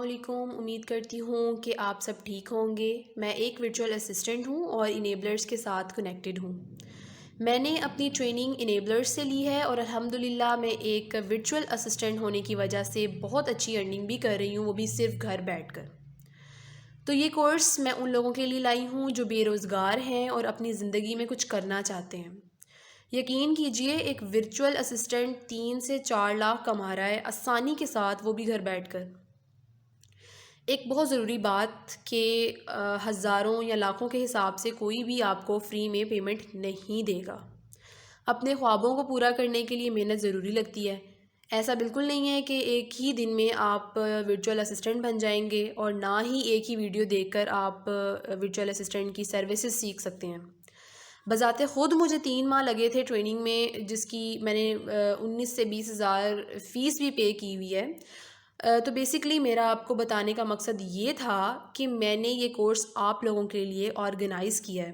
अस्सलामुअलैकुम। उम्मीद करती हूँ कि आप सब ठीक होंगे। मैं एक वर्चुअल असिस्टेंट हूँ और इनेबलर्स के साथ कनेक्टेड हूँ। मैंने अपनी ट्रेनिंग इनेबलर्स से ली है और अल्हम्दुलिल्लाह मैं एक वर्चुअल असिस्टेंट होने की वजह से बहुत अच्छी अर्निंग भी कर रही हूँ, वो भी सिर्फ घर बैठकर। तो ये कोर्स मैं उन लोगों के लिए लाई हूँ जो बेरोज़गार हैं और अपनी ज़िंदगी में कुछ करना चाहते हैं। यकीन कीजिए, एक वर्चुअल असिस्टेंट 3 से 4 लाख कमा रहा है आसानी के साथ, वो भी घर बैठकर। एक बहुत ज़रूरी बात कि हज़ारों या लाखों के हिसाब से कोई भी आपको फ्री में पेमेंट नहीं देगा। अपने ख्वाबों को पूरा करने के लिए मेहनत ज़रूरी लगती है। ऐसा बिल्कुल नहीं है कि एक ही दिन में आप वर्चुअल असिस्टेंट बन जाएंगे, और ना ही एक ही वीडियो देखकर आप वर्चुअल असिस्टेंट की सर्विसेज सीख सकते हैं। बज़ाते ख़ुद मुझे 3 माह लगे थे ट्रेनिंग में, जिसकी मैंने 19 से 20 हज़ार फ़ीस भी पे की हुई है। तो बेसिकली मेरा आपको बताने का मकसद ये था कि मैंने ये कोर्स आप लोगों के लिए ऑर्गेनाइज़ किया है,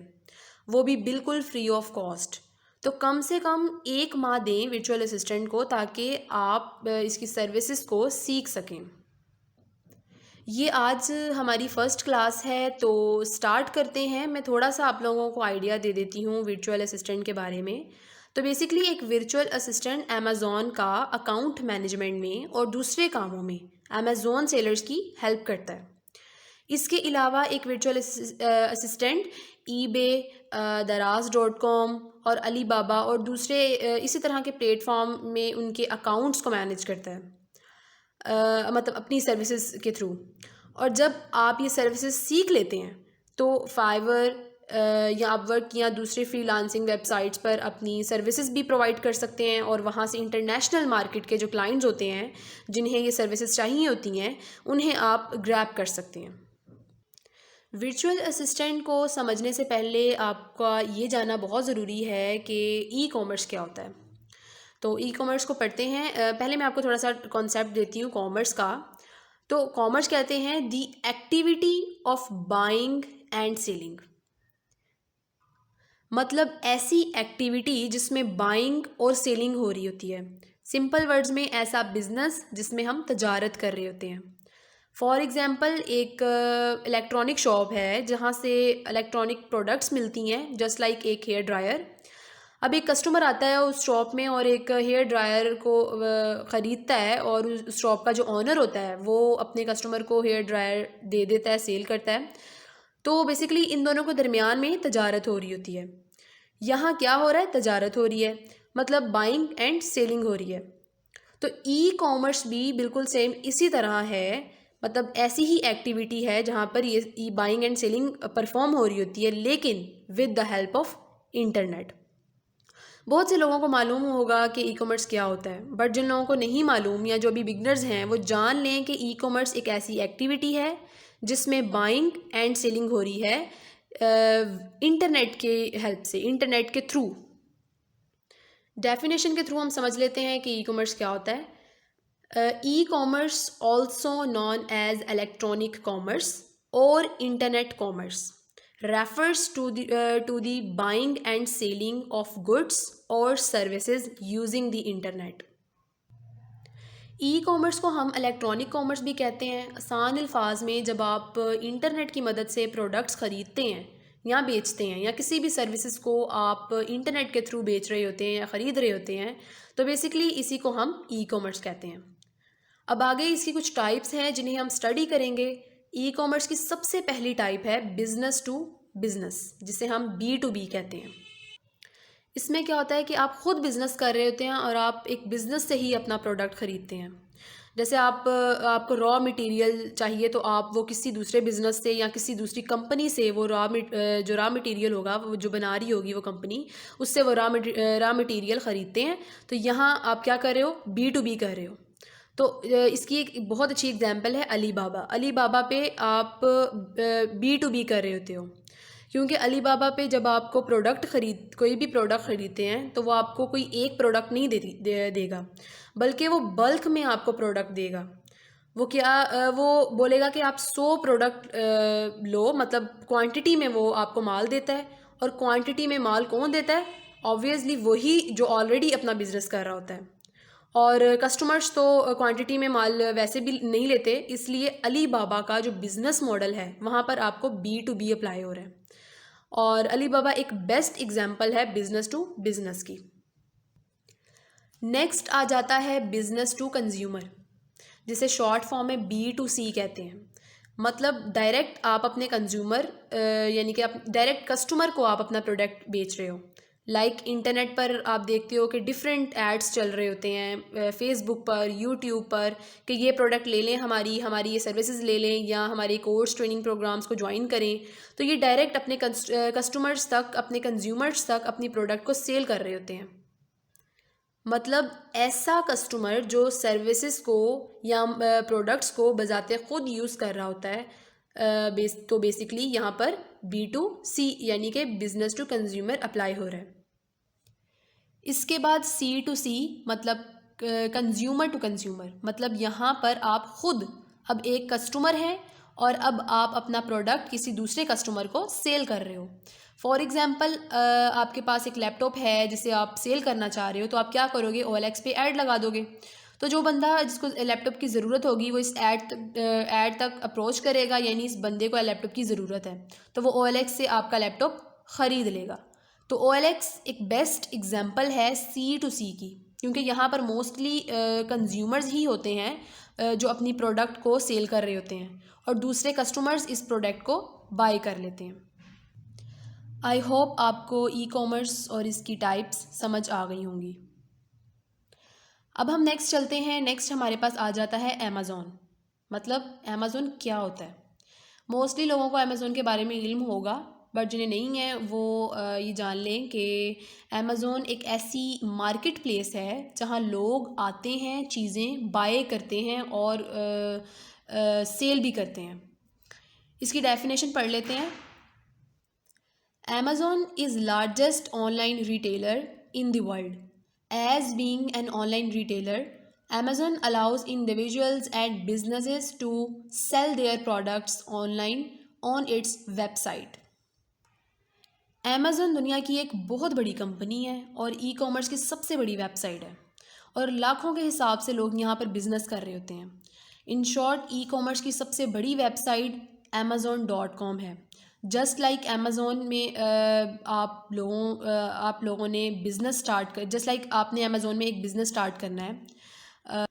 वो भी बिल्कुल फ्री ऑफ कॉस्ट। तो कम से कम 1 माह दें वर्चुअल असिस्टेंट को, ताकि आप इसकी सर्विसेज को सीख सकें। ये आज हमारी फ़र्स्ट क्लास है, तो स्टार्ट करते हैं। मैं थोड़ा सा आप लोगों को आइडिया दे देती हूँ वर्चुअल असिस्टेंट के बारे में। तो बेसिकली एक वर्चुअल असिस्टेंट अमेज़ॉन का अकाउंट मैनेजमेंट में और दूसरे कामों में अमेज़ॉन सेलर्स की हेल्प करता है। इसके अलावा एक वर्चुअल असिस्टेंट ईबे, दराज.com और अलीबाबा और दूसरे इसी तरह के प्लेटफॉर्म में उनके अकाउंट्स को मैनेज करता है, मतलब अपनी सर्विसेज के थ्रू। और जब आप ये सर्विसेज सीख लेते हैं तो फाइवर या अपवर्क या दूसरे फ्रीलांसिंग वेबसाइट्स पर अपनी सर्विसेज भी प्रोवाइड कर सकते हैं, और वहाँ से इंटरनेशनल मार्केट के जो क्लाइंट्स होते हैं जिन्हें ये सर्विसेज चाहिए होती हैं, उन्हें आप ग्रैब कर सकते हैं। वर्चुअल असिस्टेंट को समझने से पहले आपका ये जानना बहुत ज़रूरी है कि ई कॉमर्स क्या होता है। तो ई कॉमर्स को पढ़ते हैं। पहले मैं आपको थोड़ा सा कॉन्सेप्ट देती हूँ कॉमर्स का। तो कॉमर्स कहते हैं the activity of buying and selling, मतलब ऐसी एक्टिविटी जिसमें बाइंग और सेलिंग हो रही होती है। सिंपल वर्ड्स में ऐसा बिजनेस जिसमें हम तजारत कर रहे होते हैं। फॉर एग्ज़ाम्पल, एक इलेक्ट्रॉनिक शॉप है जहाँ से इलेक्ट्रॉनिक प्रोडक्ट्स मिलती हैं, जस्ट लाइक एक हेयर ड्रायर। अब एक कस्टमर आता है उस शॉप में और एक हेयर ड्रायर को ख़रीदता है, और उस शॉप का जो ऑनर होता है वो अपने कस्टमर को हेयर ड्रायर दे देता है, सेल करता है। तो बेसिकली इन दोनों के दरमियान में तजारत हो रही होती है। यहाँ क्या हो रहा है? तजारत हो रही है, मतलब बाइंग एंड सेलिंग हो रही है। तो ई कॉमर्स भी बिल्कुल सेम इसी तरह है, मतलब ऐसी ही एक्टिविटी है जहाँ पर ये ई बाइंग एंड सेलिंग परफॉर्म हो रही होती है, लेकिन with the help of internet. बहुत से लोगों को मालूम होगा कि ई कॉमर्स क्या होता है, बट जिन लोगों को नहीं मालूम या जो अभी बिगनर्स हैं, वो जान लें कि ई कॉमर्स एक ऐसी एक्टिविटी है जिसमें बाइंग एंड सेलिंग हो रही है इंटरनेट के हेल्प से, इंटरनेट के थ्रू। डेफिनेशन के थ्रू हम समझ लेते हैं कि ई कॉमर्स क्या होता है। E-commerce, also known as electronic commerce और internet commerce, refers to the buying and selling of goods or services using the internet। E commerce को हम इलेक्ट्रॉनिक कॉमर्स भी कहते हैं। आसान अल्फाज में, जब आप इंटरनेट की मदद से प्रोडक्ट्स ख़रीदते हैं या बेचते हैं, या किसी भी सर्विसेज को आप इंटरनेट के थ्रू बेच रहे होते हैं या ख़रीद रहे होते हैं, तो बेसिकली इसी को हम ई कॉमर्स कहते हैं। अब आगे इसकी कुछ टाइप्स हैं जिन्हें हम स्टडी करेंगे। ई कॉमर्स की सबसे पहली टाइप है बिजनेस टू बिजनेस, जिसे हम B2B कहते हैं। इसमें क्या होता है कि आप ख़ुद बिज़नेस कर रहे होते हैं और आप एक बिज़नेस से ही अपना प्रोडक्ट ख़रीदते हैं। जैसे आपको रॉ मटेरियल चाहिए, तो आप वो किसी दूसरे बिज़नेस से या किसी दूसरी कंपनी से वो जो रॉ मटेरियल होगा, वो जो बना रही होगी वो कंपनी, उससे वो रॉ मटेरियल ख़रीदते हैं। तो यहाँ आप क्या कर रहे हो? B2B कर रहे हो। तो इसकी एक बहुत अच्छी एग्जांपल है अलीबाबा। अलीबाबा पे आप B2B कर रहे होते हो, क्योंकि अलीबाबा पे जब आपको कोई भी प्रोडक्ट ख़रीदते हैं, तो वो आपको कोई एक प्रोडक्ट नहीं देगा, बल्कि वो बल्क में आपको प्रोडक्ट देगा। वो बोलेगा कि आप 100 प्रोडक्ट लो, मतलब क्वांटिटी में वो आपको माल देता है। और क्वांटिटी में माल कौन देता है? ऑब्वियसली वही जो ऑलरेडी अपना बिजनेस कर रहा होता है। और कस्टमर्स तो क्वांटिटी में माल वैसे भी नहीं लेते, इसलिए अली बाबा का जो बिज़नेस मॉडल है वहाँ पर आपको B2B अप्लाई हो रहा है। और अली बाबा एक बेस्ट एग्जांपल है बिज़नेस टू बिज़नेस की। नेक्स्ट आ जाता है बिज़नेस टू कंज्यूमर, जिसे शॉर्ट फॉर्म में B2C कहते हैं। मतलब डायरेक्ट आप अपने कंज्यूमर यानी कि आप डायरेक्ट कस्टमर को आप अपना प्रोडक्ट बेच रहे हो। इंटरनेट पर आप देखते हो कि डिफरेंट एड्स चल रहे होते हैं फेसबुक पर, यूट्यूब पर, कि ये प्रोडक्ट ले लें, हमारी हमारी ये सर्विसेज ले लें, या हमारे कोर्स ट्रेनिंग प्रोग्राम्स को ज्वाइन करें। तो ये डायरेक्ट अपने कस्टमर्स तक, अपने कंज्यूमर्स तक अपनी प्रोडक्ट को सेल कर रहे होते हैं। मतलब ऐसा कस्टमर जो सर्विसेज को या प्रोडक्ट्स को बजाते खुद यूज़ कर रहा होता है। तो बेसिकली यहाँ पर B2C यानी कि बिज़नेस टू कंज्यूमर अप्लाई हो रहा है। इसके बाद C2C मतलब कंज्यूमर टू कंज्यूमर, मतलब यहाँ पर आप खुद अब एक कस्टमर हैं और अब आप अपना प्रोडक्ट किसी दूसरे कस्टमर को सेल कर रहे हो। फॉर एग्ज़ाम्पल आपके पास एक लैपटॉप है जिसे आप सेल करना चाह रहे हो, तो आप क्या करोगे, OLX पे ऐड लगा दोगे। तो जो बंदा जिसको लैपटॉप की ज़रूरत होगी वो इस ऐड तक अप्रोच करेगा, यानी इस बंदे को लैपटॉप की ज़रूरत है, तो वो OLX से आपका लैपटॉप ख़रीद लेगा। तो OLX एक बेस्ट एग्जांपल है C2C की, क्योंकि यहाँ पर मोस्टली कंज्यूमर्स ही होते हैं जो अपनी प्रोडक्ट को सेल कर रहे होते हैं और दूसरे कस्टमर्स इस प्रोडक्ट को बाय कर लेते हैं। आई होप आपको ई-कॉमर्स और इसकी टाइप्स समझ आ गई होंगी। अब हम नेक्स्ट चलते हैं। नेक्स्ट हमारे पास आ जाता है अमेज़ॉन। मतलब अमेज़ॉन क्या होता है। मोस्टली लोगों को अमेज़ॉन के बारे में इल्म होगा, बट जिन्हें नहीं है वो ये जान लें कि अमेज़ॉन एक ऐसी मार्केट प्लेस है जहाँ लोग आते हैं, चीज़ें बाय करते हैं और सेल भी करते हैं। इसकी डेफिनेशन पढ़ लेते हैं। Amazon is largest online retailer in the world. As being an online retailer, Amazon allows individuals and businesses to sell their products online on its website. Amazon दुनिया की एक बहुत बड़ी कंपनी है और ई-कॉमर्स की सबसे बड़ी वेबसाइट है और लाखों के हिसाब से लोग यहाँ पर बिजनेस कर रहे होते हैं। इन शॉर्ट ई-कॉमर्स की सबसे बड़ी वेबसाइट amazon.com है। जस्ट लाइक अमेज़ॉन में आप लोगों ने बिज़नेस स्टार्ट कर, जस्ट लाइक आपने अमेज़ॉन में एक बिज़नेस स्टार्ट करना है,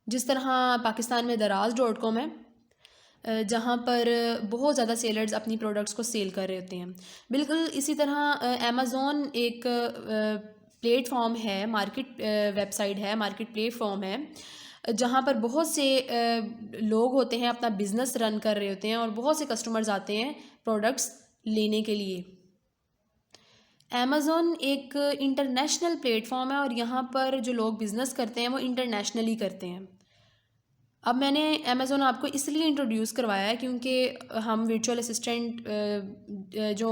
जिस तरह पाकिस्तान में दराज.com है जहाँ पर बहुत ज़्यादा सेलर्स अपनी प्रोडक्ट्स को सेल कर रहे होते हैं। बिल्कुल इसी तरह अमेज़ॉन एक प्लेटफॉर्म है, मार्केट वेबसाइट है, मार्केट प्लेटफॉर्म है जहाँ पर बहुत से लोग होते हैं, अपना बिज़नेस रन कर रहे होते हैं और बहुत से कस्टमर्स आते हैं प्रोडक्ट्स लेने के लिए। अमेज़ॉन एक इंटरनेशनल प्लेटफॉर्म है और यहाँ पर जो लोग बिज़नेस करते हैं वो इंटरनेशनली करते हैं। अब मैंने अमेज़ॉन आपको इसलिए इंट्रोड्यूस करवाया है क्योंकि हम वर्चुअल असिस्टेंट जो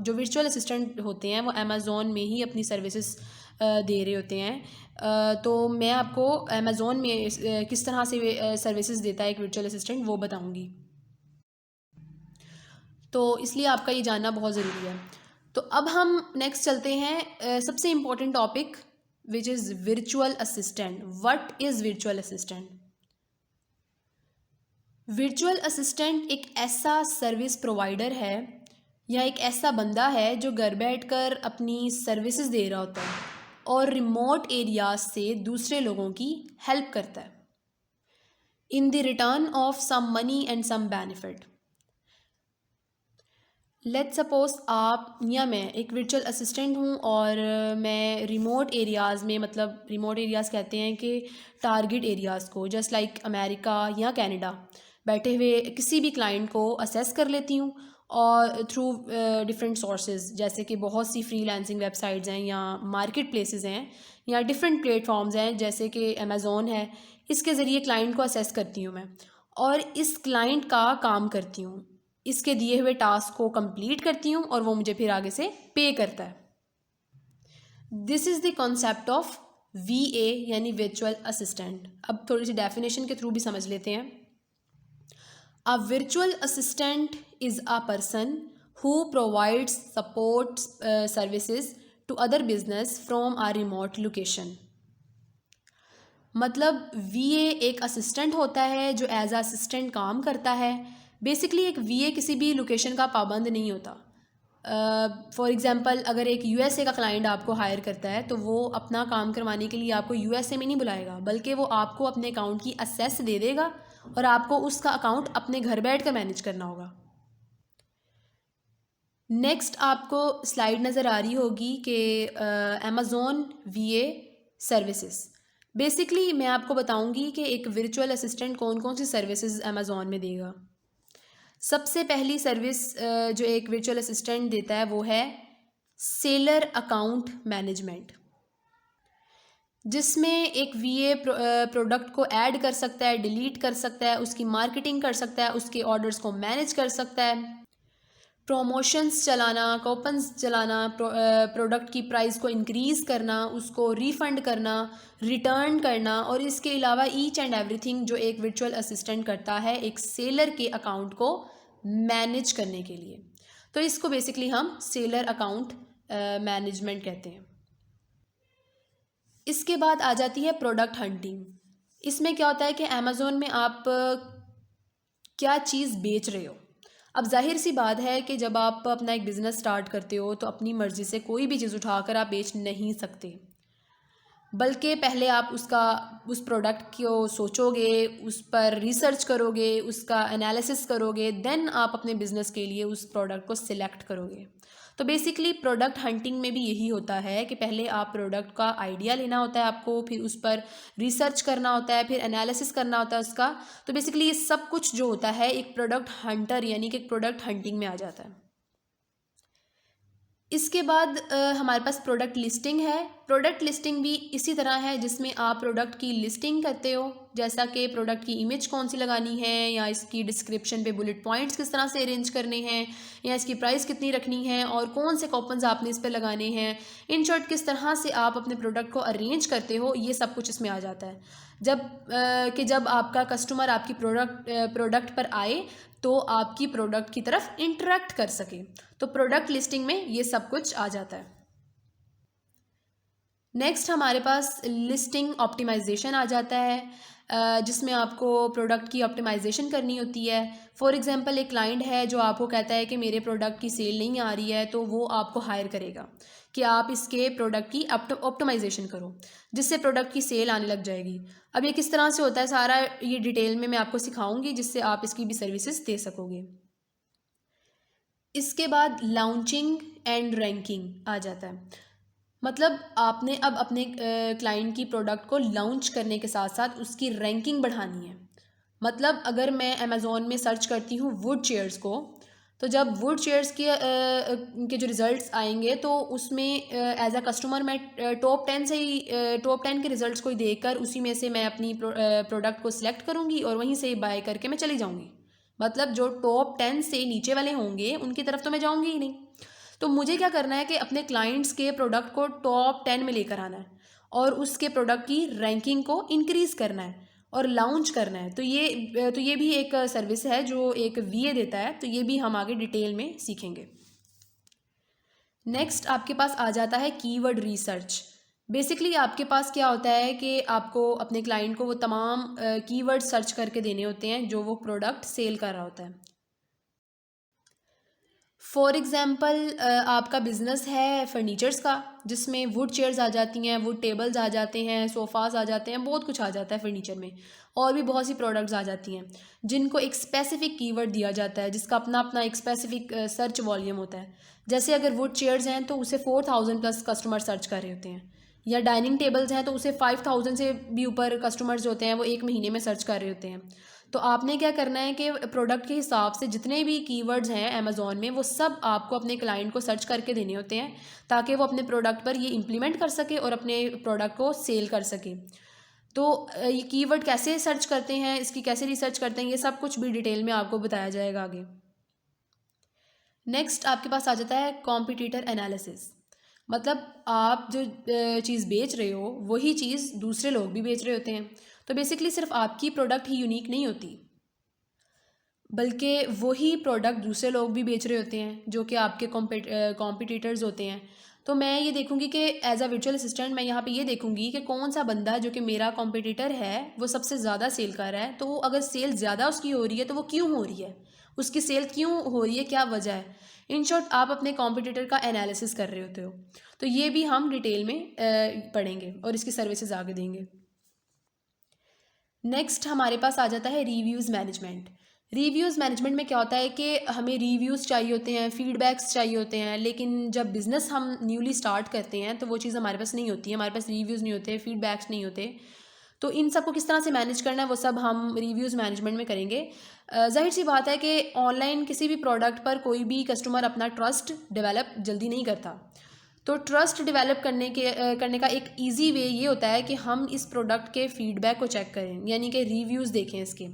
वर्चुअल असिस्टेंट होते हैं वो अमेज़ॉन में ही अपनी सर्विसेज दे रहे होते हैं। तो मैं आपको अमेज़ॉन में किस तरह से सर्विसेज देता है एक वर्चुअल असिस्टेंट वो बताऊंगी, तो इसलिए आपका ये जानना बहुत ज़रूरी है। तो अब हम नेक्स्ट चलते हैं सबसे important topic which is virtual assistant. What is virtual assistant? Virtual assistant एक ऐसा सर्विस प्रोवाइडर है या एक ऐसा बंदा है जो घर बैठकर अपनी सर्विसेज दे रहा होता है और रिमोट एरियाज से दूसरे लोगों की हेल्प करता है in the return of some money and some benefit. Let's suppose आप या मैं एक वर्चुअल असिस्टेंट हूँ और मैं रिमोट एरियाज़ में, मतलब रिमोट एरियाज़ कहते हैं कि टारगेट एरियाज़ को, जस्ट लाइक अमेरिका या कनाडा, बैठे हुए किसी भी क्लाइंट को असेस कर लेती हूँ और थ्रू डिफरेंट सोर्सेज, जैसे कि बहुत सी फ्रीलांसिंग वेबसाइट्स हैं या मार्केट प्लेसेस हैं या डिफरेंट प्लेटफॉर्म्स हैं जैसे कि अमेज़ॉन है। इसके ज़रिए क्लाइंट को असेस करती हूँ मैं और इस क्लाइंट का काम करती हूँ, इसके दिए हुए टास्क को कंप्लीट करती हूँ और वो मुझे फिर आगे से पे करता है। This is the concept of VA यानी वर्चुअल असिस्टेंट। अब थोड़ी सी डेफिनेशन के थ्रू भी समझ लेते हैं। A virtual assistant is a person who provides support services to other business from a remote location. मतलब वीए एक असिस्टेंट होता है जो एज असिस्टेंट काम करता है। बेसिकली एक वीए किसी भी लोकेशन का पाबंद नहीं होता। फॉर एग्ज़ाम्पल अगर एक यूएसए का क्लाइंट आपको हायर करता है तो वो अपना काम करवाने के लिए आपको यूएसए में नहीं बुलाएगा, बल्कि वो आपको अपने अकाउंट की एक्सेस दे देगा और आपको उसका अकाउंट अपने घर बैठ कर मैनेज करना होगा। नेक्स्ट आपको स्लाइड नज़र आ रही होगी कि अमेज़ॉन वीए सर्विसेज। बेसिकली मैं आपको बताऊंगी कि एक वर्चुअल असिस्टेंट कौन कौन सी सर्विसेज अमेज़ॉन में देगा। सबसे पहली सर्विस जो एक वर्चुअल असिस्टेंट देता है वो है सेलर अकाउंट मैनेजमेंट, जिसमें एक वीए प्रोडक्ट को ऐड कर सकता है, डिलीट कर सकता है, उसकी मार्केटिंग कर सकता है, उसके ऑर्डर्स को मैनेज कर सकता है, प्रमोशंस चलाना, कूपन्स चलाना, प्रोडक्ट की प्राइस को इंक्रीज़ करना, उसको रिफ़ंड करना, रिटर्न करना, और इसके अलावा ईच एंड एवरीथिंग जो एक वर्चुअल असिस्टेंट करता है एक सेलर के अकाउंट को मैनेज करने के लिए। तो इसको बेसिकली हम सेलर अकाउंट मैनेजमेंट कहते हैं। इसके बाद आ जाती है प्रोडक्ट हंटिंग। इसमें क्या होता है कि अमेज़ॉन में आप क्या चीज़ बेच रहे हो। अब जाहिर सी बात है कि जब आप अपना एक बिज़नेस स्टार्ट करते हो तो अपनी मर्ज़ी से कोई भी चीज़ उठाकर आप बेच नहीं सकते, बल्कि पहले आप उस प्रोडक्ट को सोचोगे, उस पर रिसर्च करोगे, उसका एनालिसिस करोगे, देन आप अपने बिज़नेस के लिए उस प्रोडक्ट को सिलेक्ट करोगे। तो बेसिकली प्रोडक्ट हंटिंग में भी यही होता है कि पहले आप प्रोडक्ट का आइडिया लेना होता है आपको, फिर उस पर रिसर्च करना होता है, फिर एनालिसिस करना होता है उसका। तो बेसिकली ये सब कुछ जो होता है एक प्रोडक्ट हंटर यानी कि एक प्रोडक्ट हंटिंग में आ जाता है। इसके बाद हमारे पास प्रोडक्ट लिस्टिंग है। प्रोडक्ट लिस्टिंग भी इसी तरह है जिसमें आप प्रोडक्ट की लिस्टिंग करते हो, जैसा कि प्रोडक्ट की इमेज कौन सी लगानी है, या इसकी डिस्क्रिप्शन पे बुलेट पॉइंट्स किस तरह से अरेंज करने हैं, या इसकी प्राइस कितनी रखनी है, और कौन से कूपन्स आपने इस पर लगाने हैं। इन शॉर्ट किस तरह से आप अपने प्रोडक्ट को अरेंज करते हो, ये सब कुछ इसमें आ जाता है। जब आपका कस्टमर आपकी प्रोडक्ट पर आए तो आपकी प्रोडक्ट की तरफ इंटरेक्ट कर सके, तो प्रोडक्ट लिस्टिंग में ये सब कुछ आ जाता है। नेक्स्ट हमारे पास लिस्टिंग ऑप्टिमाइजेशन आ जाता है, जिसमें आपको प्रोडक्ट की ऑप्टिमाइजेशन करनी होती है। फॉर एग्जांपल एक क्लाइंट है जो आपको कहता है कि मेरे प्रोडक्ट की सेल नहीं आ रही है, तो वो आपको हायर करेगा कि आप इसके प्रोडक्ट की ऑप्टिमाइजेशन करो, जिससे प्रोडक्ट की सेल आने लग जाएगी। अब ये किस तरह से होता है सारा ये डिटेल में मैं आपको सिखाऊंगी, जिससे आप इसकी भी सर्विसेज दे सकोगे। इसके बाद लॉन्चिंग एंड रैंकिंग आ जाता है। मतलब आपने अब अपने क्लाइंट की प्रोडक्ट को लॉन्च करने के साथ साथ उसकी रैंकिंग बढ़ानी है। मतलब अगर मैं अमेज़ॉन में सर्च करती हूँ वुड चेयर्स को, तो जब वुड चेयर्स के जो रिज़ल्ट्स आएंगे तो उसमें एज अ कस्टमर मैं टॉप 10 के रिज़ल्ट्स को ही देखकर उसी में से मैं अपनी प्रोडक्ट को सिलेक्ट करूँगी और वहीं से बाय करके मैं चली जाऊँगी। मतलब जो टॉप 10 से नीचे वाले होंगे उनकी तरफ तो मैं जाऊँगी ही नहीं। तो मुझे क्या करना है कि अपने क्लाइंट्स के प्रोडक्ट को टॉप 10 में लेकर आना है और उसके प्रोडक्ट की रैंकिंग को इंक्रीज़ करना है और लॉन्च करना है। तो ये भी एक सर्विस है जो एक वीए देता है, तो ये भी हम आगे डिटेल में सीखेंगे। नेक्स्ट आपके पास आ जाता है कीवर्ड रिसर्च। बेसिकली आपके पास क्या होता है कि आपको अपने क्लाइंट को वो तमाम कीवर्ड सर्च करके देने होते हैं जो वो प्रोडक्ट सेल कर रहा होता है। फॉर एग्ज़ाम्पल आपका बिज़नेस है फर्नीचर्स का, जिसमें वुड चेयर्स आ जाती हैं, वुड टेबल्स आ जाते हैं, सोफ़ाज़ आ जाते हैं, बहुत कुछ आ जाता है फर्नीचर में, और भी बहुत सी प्रोडक्ट्स आ जाती हैं जिनको एक स्पेसिफ़िक कीवर्ड दिया जाता है, जिसका अपना अपना एक स्पेसिफ़िक सर्च वॉल्यूम होता है। जैसे अगर वुड चेयर्स हैं तो उसे 4000 प्लस कस्टमर सर्च कर रहे होते हैं, या डाइनिंग टेबल्स हैं तो उसे 5000 से भी ऊपर कस्टमर्स होते हैं वो एक महीने में सर्च कर रहे होते हैं। तो आपने क्या करना है कि प्रोडक्ट के हिसाब से जितने भी कीवर्ड्स हैं अमेज़ॉन में वो सब आपको अपने क्लाइंट को सर्च करके देने होते हैं, ताकि वो अपने प्रोडक्ट पर ये इम्प्लीमेंट कर सके और अपने प्रोडक्ट को सेल कर सके। तो ये कीवर्ड कैसे सर्च करते हैं, इसकी कैसे रिसर्च करते हैं, ये सब कुछ भी डिटेल में आपको बताया जाएगा आगे। नेक्स्ट आपके पास आ जाता है कॉम्पिटिटर एनालिसिस। मतलब आप जो चीज़ बेच रहे हो वही चीज़ दूसरे लोग भी बेच रहे होते हैं। तो बेसिकली सिर्फ आपकी प्रोडक्ट ही यूनिक नहीं होती, बल्कि वही प्रोडक्ट दूसरे लोग भी बेच रहे होते हैं जो कि आपके कॉम्पिटिटर्स होते हैं। तो मैं ये देखूँगी कि एज अ वर्चुअल असिस्टेंट मैं यहाँ पे ये देखूँगी कि कौन सा बंदा जो कि मेरा कॉम्पिटिटर है वो सबसे ज़्यादा सेल कर रहा है, तो वो अगर सेल ज़्यादा उसकी हो रही है तो वो क्यों हो रही है, उसकी सेल क्यों हो रही है, क्या वजह है। इन शॉर्ट आप अपने कॉम्पिटिटर का एनालिसिस कर रहे होते हो। तो ये भी हम डिटेल में पढ़ेंगे और इसकी सर्विसेज आगे देंगे। नेक्स्ट हमारे पास आ जाता है रिव्यूज़ मैनेजमेंट। रिव्यूज़ मैनेजमेंट में क्या होता है कि हमें रिव्यूज़ चाहिए होते हैं, फीडबैक्स चाहिए होते हैं, लेकिन जब बिज़नेस हम न्यूली स्टार्ट करते हैं तो वो चीज़ हमारे पास नहीं होती है, हमारे पास रिव्यूज़ नहीं होते, फीडबैक्स नहीं होते। तो इन सब को किस तरह से मैनेज करना है वो सब हम रिव्यूज़ मैनेजमेंट में करेंगे। ज़ाहिर सी बात है कि ऑनलाइन किसी भी प्रोडक्ट पर कोई भी कस्टमर अपना ट्रस्ट डेवलप जल्दी नहीं करता। तो ट्रस्ट डेवलप करने का एक इजी वे ये होता है कि हम इस प्रोडक्ट के फीडबैक को चेक करें, यानी कि रिव्यूज़ देखें इसके।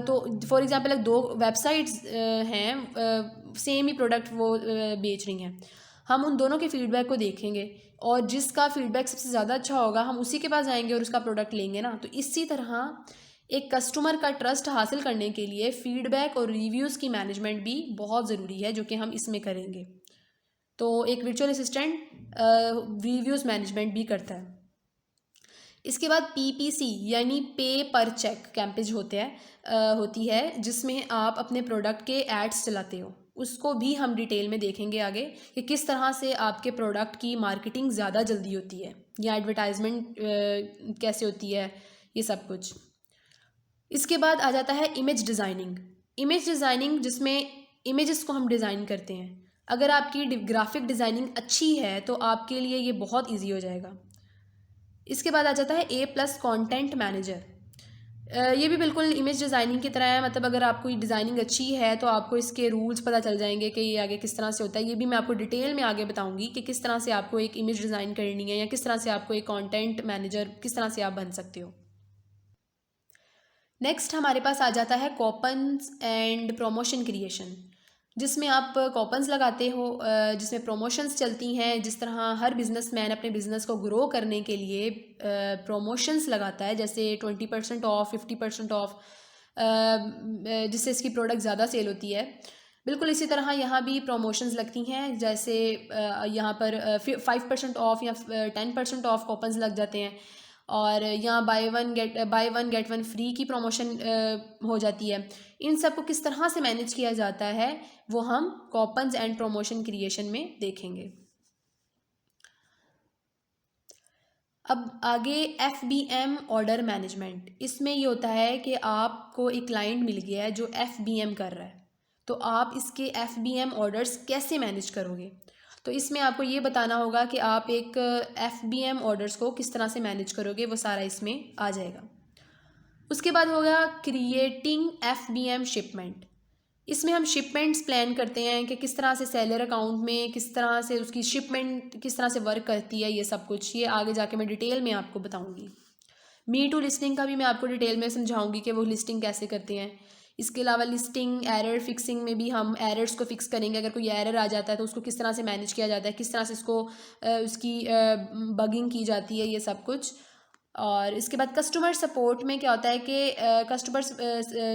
तो फॉर एग्जांपल दो वेबसाइट्स हैं, सेम ही प्रोडक्ट वो बेच रही हैं, हम उन दोनों के फीडबैक को देखेंगे और जिसका फीडबैक सबसे ज़्यादा अच्छा होगा हम उसी के पास जाएंगे और उसका प्रोडक्ट लेंगे ना। तो इसी तरह एक कस्टमर का ट्रस्ट हासिल करने के लिए फीडबैक और रिव्यूज़ की मैनेजमेंट भी बहुत ज़रूरी है, जो कि हम इसमें करेंगे। तो एक वर्चुअल असिस्टेंट रिव्यूज़ मैनेजमेंट भी करता है। इसके बाद PPC यानी पे पर चेक कैंपेज होती है, जिसमें आप अपने प्रोडक्ट के एड्स चलाते हो। उसको भी हम डिटेल में देखेंगे आगे कि किस तरह से आपके प्रोडक्ट की मार्केटिंग ज़्यादा जल्दी होती है या एडवर्टाइजमेंट कैसे होती है, ये सब कुछ। इसके बाद आ जाता है इमेज डिज़ाइनिंग। इमेज डिज़ाइनिंग जिसमें इमेजेस को हम डिज़ाइन करते हैं। अगर आपकी ग्राफिक डिज़ाइनिंग अच्छी है तो आपके लिए ये बहुत ईजी हो जाएगा। इसके बाद आ जाता है A+ कंटेंट मैनेजर। ये भी बिल्कुल इमेज डिज़ाइनिंग की तरह है, मतलब अगर आपको ये डिज़ाइनिंग अच्छी है तो आपको इसके रूल्स पता चल जाएंगे कि ये आगे किस तरह से होता है। ये भी मैं आपको डिटेल में आगे बताऊंगी कि किस तरह से आपको एक इमेज डिज़ाइन करनी है या किस तरह से आपको एक कंटेंट मैनेजर किस तरह से आप बन सकते हो। नेक्स्ट हमारे पास आ जाता है कॉपन्स एंड प्रमोशन क्रिएशन, जिसमें आप कॉपन्स लगाते हो, जिसमें प्रमोशंस चलती हैं। जिस तरह हर बिजनेसमैन अपने बिज़नेस को ग्रो करने के लिए प्रमोशंस लगाता है, जैसे 20% ऑफ, 50% ऑफ, जिससे इसकी प्रोडक्ट ज़्यादा सेल होती है। बिल्कुल इसी तरह यहाँ भी प्रमोशंस लगती हैं, जैसे यहाँ पर 5% ऑफ या 10% ऑफ कॉपन्स लग जाते हैं और यहाँ by one get one free की प्रमोशन हो जाती है। इन सब को किस तरह से मैनेज किया जाता है वो हम कॉपन्स एंड प्रमोशन क्रिएशन में देखेंगे। अब आगे FBM ऑर्डर मैनेजमेंट। इसमें ये होता है कि आपको एक क्लाइंट मिल गया है जो FBM कर रहा है, तो आप इसके FBM ऑर्डर्स कैसे मैनेज करोगे। तो इसमें आपको ये बताना होगा कि आप एक FBM ऑर्डर्स को किस तरह से मैनेज करोगे, वो सारा इसमें आ जाएगा। उसके बाद होगा क्रिएटिंग FBM शिपमेंट। इसमें हम शिपमेंट्स प्लान करते हैं कि किस तरह से सेलर अकाउंट में किस तरह से उसकी शिपमेंट किस तरह से वर्क करती है, ये सब कुछ ये आगे जाके मैं डिटेल में आपको बताऊंगी। मी टू लिस्टिंग का भी मैं आपको डिटेल में समझाऊंगी कि वो लिस्टिंग कैसे करते हैं। इसके अलावा लिस्टिंग एरर फिक्सिंग में भी हम एरर्स को फिक्स करेंगे। अगर कोई एरर आ जाता है तो उसको किस तरह से मैनेज किया जाता है, किस तरह से इसको उसकी बगिंग की जाती है, ये सब कुछ। और इसके बाद कस्टमर सपोर्ट में क्या होता है कि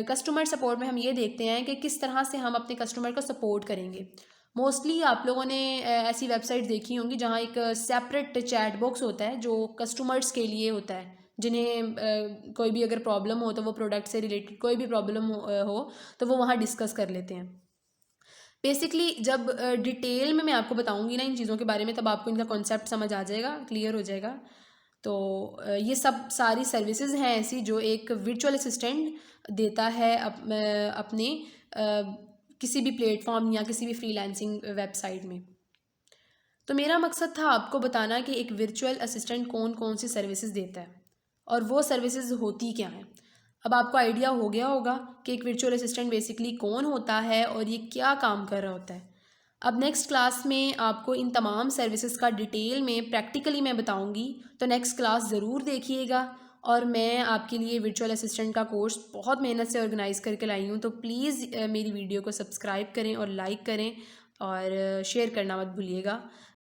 कस्टमर सपोर्ट में हम ये देखते हैं कि किस तरह से हम अपने कस्टमर को सपोर्ट करेंगे। मोस्टली आप लोगों ने ऐसी वेबसाइट देखी होंगी जहाँ एक सेपरेट चैट बॉक्स होता है जो कस्टमर्स के लिए होता है, जिन्हें कोई भी अगर प्रॉब्लम हो तो वो प्रोडक्ट से रिलेटेड कोई भी प्रॉब्लम हो तो वो वहाँ डिस्कस कर लेते हैं। बेसिकली जब डिटेल में मैं आपको बताऊंगी ना इन चीज़ों के बारे में, तब आपको इनका कॉन्सेप्ट समझ आ जाएगा, क्लियर हो जाएगा। तो ये सब सारी सर्विसेज हैं ऐसी जो एक वर्चुअल असिस्टेंट देता है अपने किसी भी प्लेटफॉर्म या किसी भी फ्रीलांसिंग वेबसाइट में। तो मेरा मकसद था आपको बताना कि एक वर्चुअल असिस्टेंट कौन कौन सी सर्विसेज देता है और वो सर्विसेज होती क्या हैं। अब आपको आइडिया हो गया होगा कि एक वर्चुअल असिस्टेंट बेसिकली कौन होता है और ये क्या काम कर रहा होता है। अब नेक्स्ट क्लास में आपको इन तमाम सर्विसेज का डिटेल में प्रैक्टिकली मैं बताऊंगी, तो नेक्स्ट क्लास ज़रूर देखिएगा। और मैं आपके लिए वर्चुअल असिस्टेंट का कोर्स बहुत मेहनत से ऑर्गेनाइज़ करके लाई हूँ, तो प्लीज़ मेरी वीडियो को सब्सक्राइब करें और लाइक करें और शेयर करना मत भूलिएगा।